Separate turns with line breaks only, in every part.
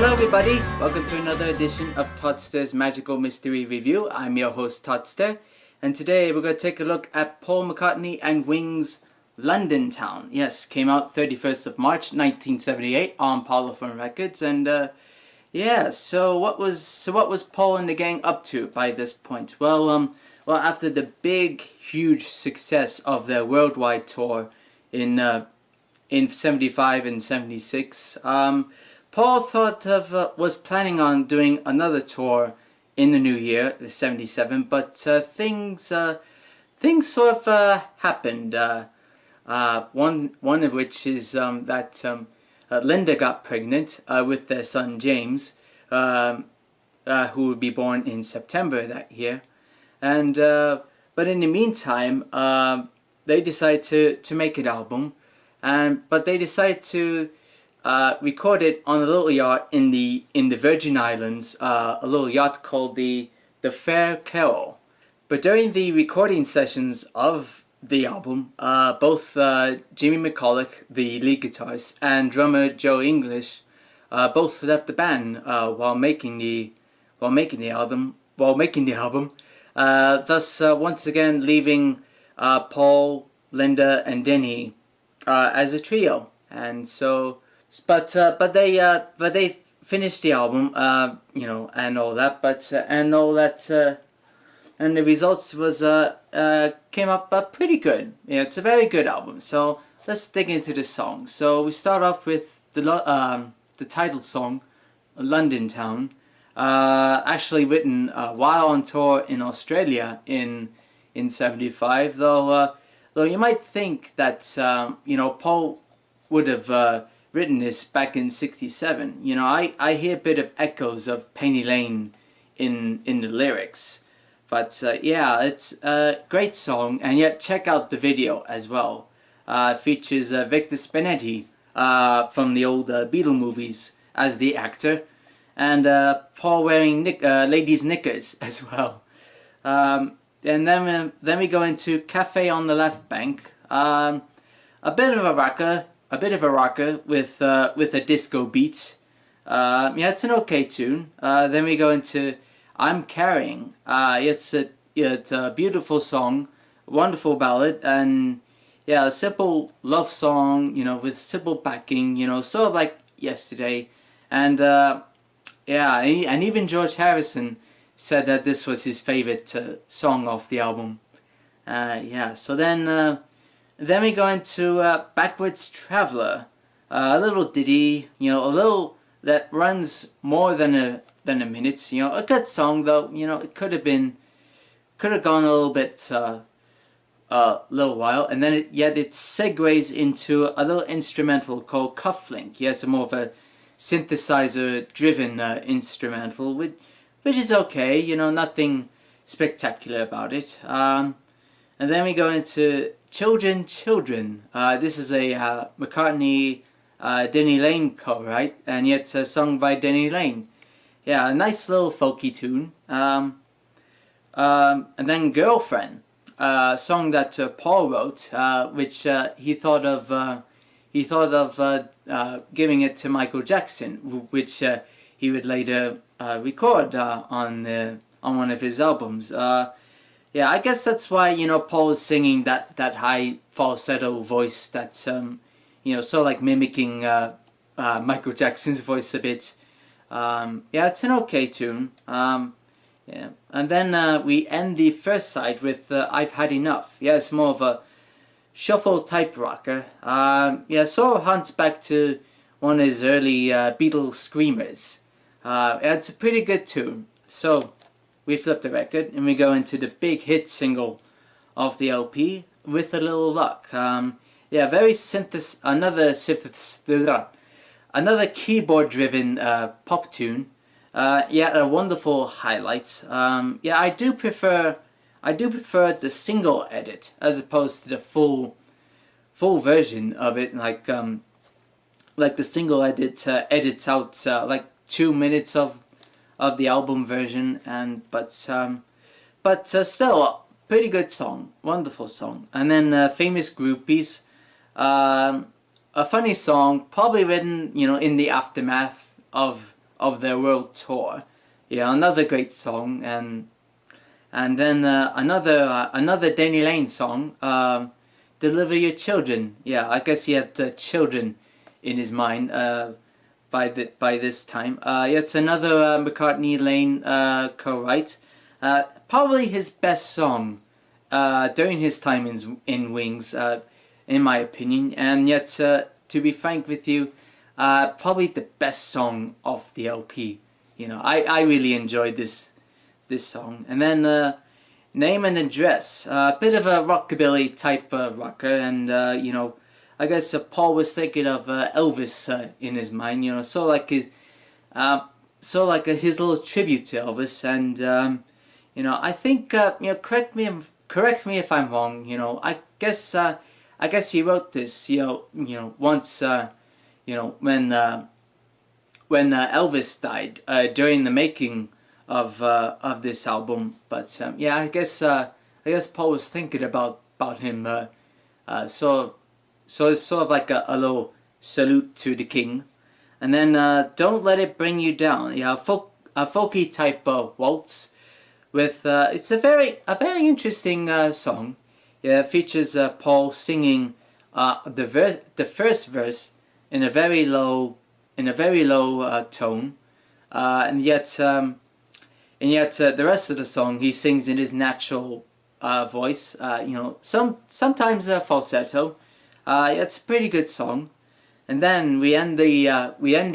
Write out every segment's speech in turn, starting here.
Hello everybody, welcome to another edition of Toddster's Magical Mystery Review. I'm your host Toddster, and today we're going to take a look at Paul McCartney and Wings' London Town. Yes, came out 31st of March 1978 on Parlophone Records, and so what was Paul and the gang up to by this point? Well, after the big, huge success of their worldwide tour in 75 and 76, Paul was planning on doing another tour in the new year, 77, but things sort of happened. One of which is that Linda got pregnant with their son James, who would be born in September that year, and but in the meantime, they decided to make an album, but they decided to record it on a little yacht in the Virgin Islands, a little yacht called the Fair Carol. But during the recording sessions of the album, both Jimmy McCulloch, the lead guitarist, and drummer Joe English, both left the band while making the album. Thus, once again leaving Paul, Linda, and Denny as a trio. And so. But they finished the album, and all that. And the results was came up pretty good. Yeah, it's a very good album. So let's dig into the song. So we start off with the title song, London Town, actually written while on tour in Australia in 75. Though you might think that Paul would have written this back in 67. I hear a bit of echoes of Penny Lane in the lyrics, but it's a great song. And yet check out the video as well. It features Victor Spinetti from the old Beatles movies as the actor, and Paul wearing ladies' knickers as well. And then we go into Cafe on the Left Bank, a bit of a rocker with a disco beat. It's an okay tune. Then we go into I'm Carrying. It's a beautiful song, wonderful ballad, and a simple love song, with simple backing, sort of like Yesterday. And and even George Harrison said that this was his favorite song off the album. So then we go into Backwards Traveller, a little ditty, a little that runs more than a minute. A good song though. It could have gone a little bit, little while, and then it segues into a little instrumental called Cufflink. It's more of a synthesizer-driven instrumental, which is okay. Nothing spectacular about it. And then we go into Children. This is a McCartney, Denny Lane co-write, and yet sung by Denny Lane. A nice little folky tune. And then Girlfriend, a song that Paul wrote, which he thought of giving it to Michael Jackson, which he would later record on one of his albums. I guess that's why Paul is singing that high falsetto voice that's sort of like mimicking Michael Jackson's voice a bit. It's an okay tune. And then we end the first side with I've Had Enough. It's more of a shuffle type rocker. Sort of hunts back to one of his early Beatles screamers. It's a pretty good tune. So we flip the record and we go into the big hit single of the LP, With a Little Luck. Another keyboard-driven pop tune. A wonderful highlight. I do prefer the single edit as opposed to the full version of it. Like the single edit edits out like 2 minutes of the album version, but still pretty good song, wonderful song. And then Famous Groupies, a funny song, probably written in the aftermath of of their world tour. Yeah, another great song, and then another Danny Lane song, "Deliver Your Children." Yeah, I guess he had children in his mind by this time. Yeah, it's another McCartney Lane co-write. Probably his best song during his time in Wings, in my opinion, and yet to be frank with you, probably the best song of the LP. You know, I really enjoyed this song. And then Name and Address, a bit of a rockabilly type rocker, and you know, I guess Paul was thinking of Elvis in his mind. You know, sort of like his little tribute to Elvis. And you know, I think you know, correct me if I'm wrong. You know, I guess he wrote this. You know, once you know, when Elvis died during the making of this album. But yeah, I guess Paul was thinking about him. So it's sort of like a little salute to the king. And then Don't Let It Bring You Down. Yeah, a folky type waltz with it's a very interesting song. Yeah, it features Paul singing the first verse in a very low tone, and yet the rest of the song he sings in his natural voice. You know, sometimes falsetto. It's a pretty good song. And then we end the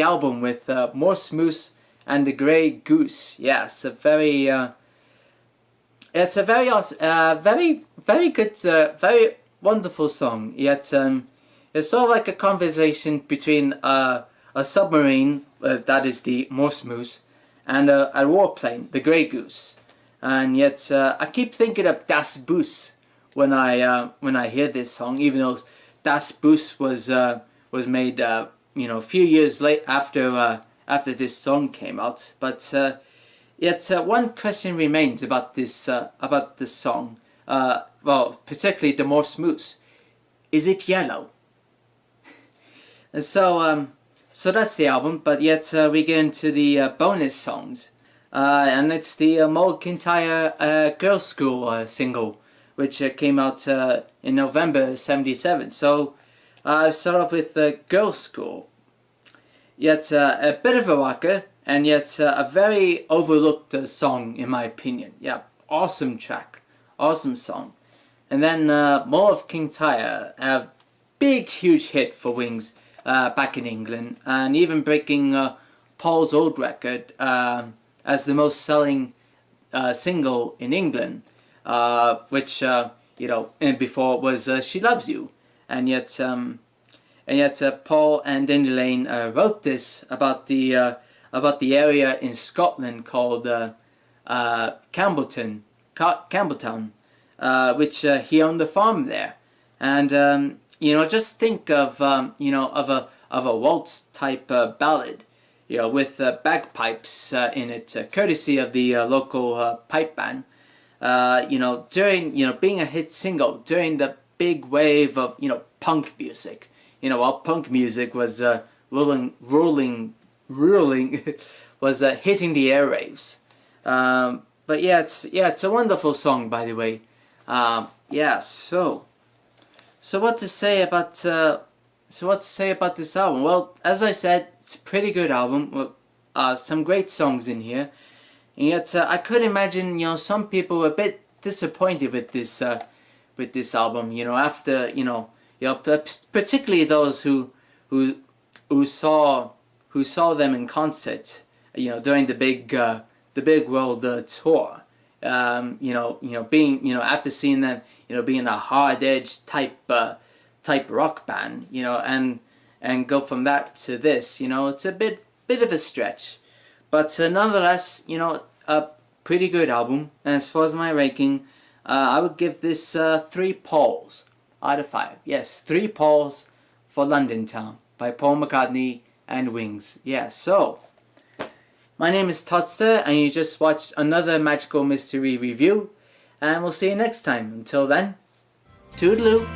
album with Morse Moose and the Grey Goose. Yes, it's a very good, very wonderful song. Yet it's sort of like a conversation between a submarine, that is the Morse Moose, and a warplane, the Grey Goose. And yet I keep thinking of Das Boot when I hear this song, even though Das Boot was made you know, a few years late after this song came out. But yet one question remains about this song. Well, particularly the Morse Moose. Is it yellow? And so that's the album. But yet we get into the bonus songs, and it's the Moe Kintyre Girls' School single, which came out in November '77. So I start off with Girls' School. Yet a bit of a rocker, and yet a very overlooked song in my opinion. Yeah, awesome track, awesome song. And then Moe of Kintyre, a big huge hit for Wings back in England, and even breaking Paul's old record as the most selling single in England, which you know, and before was She Loves You. And yet Paul and Danny Lane wrote this about the area in Scotland called Campbelltown, which he owned a farm there. And you know, just think of you know, of a waltz type ballad, you know, with bagpipes in it, courtesy of the local pipe band. You know, during, you know, being a hit single during the big wave of, you know, punk music. You know, while punk music was ruling was hitting the airwaves. But yeah, it's a wonderful song, by the way. Yeah, so what to say about this album? Well, as I said, it's a pretty good album. Some great songs in here. And yet I could imagine, you know, some people were a bit disappointed with this album. You know, after you know, particularly those who saw them in concert. You know, during the big world tour. You know, being, you know, after seeing them, you know, being a hard edge type rock band. You know, and go from that to this. You know, it's a bit of a stretch. But nonetheless, you know, a pretty good album. And as far as my ranking, I would give this 3 Pauls out of 5. Yes, 3 Pauls for London Town by Paul McCartney and Wings. Yeah, so my name is Toddster, and you just watched another Magical Mystery review. And we'll see you next time. Until then, toodaloo.